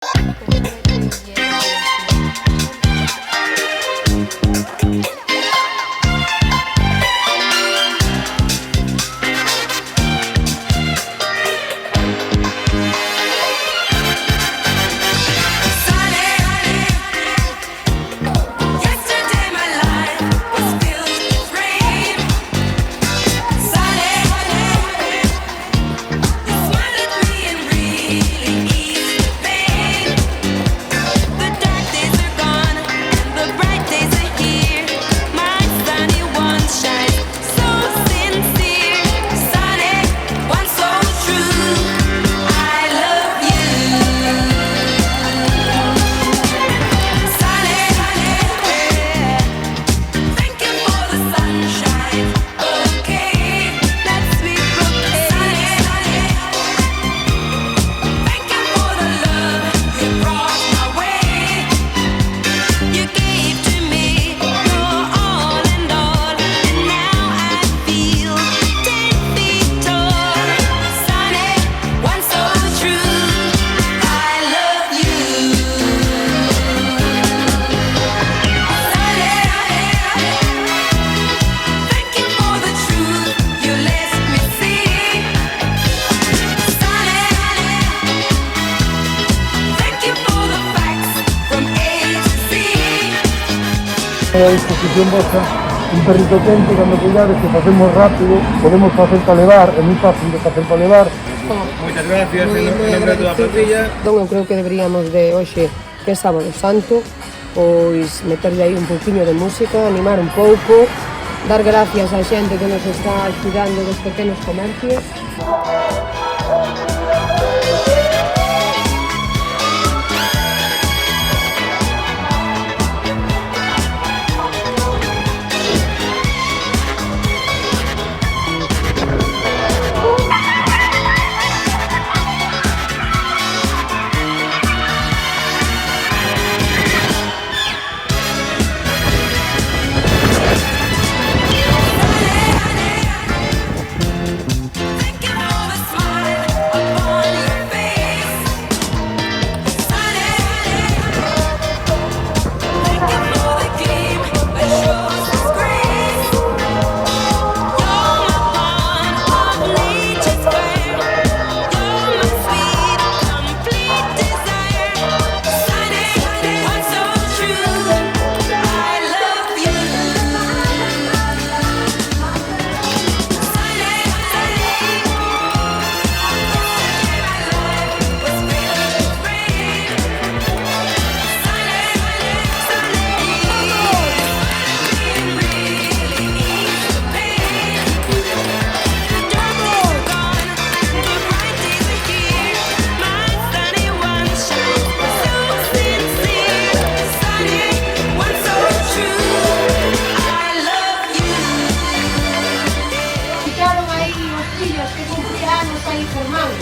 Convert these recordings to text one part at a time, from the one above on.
A disposición vosa, un perrito quente, cando cuidades, que facemos rápido, podemos facer para levar, é moi fácil de facer para levar. Moitas gracias, en nombre de toda a plantilla. Eu creo que deberíamos de hoxe, que é sábado santo, pois meterle aí un pouquiño de música, animar un pouco, dar gracias á xente que nos está cuidando dos pequenos comercios.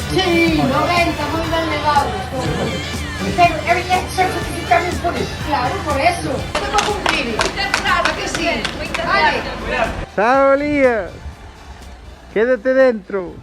Sí, 90, moi ben levados. Pero every certificado por eso. Claro, por eso. Tengo que cumplir. Claro que sí. Vale. Chao, Elías. Quédate dentro.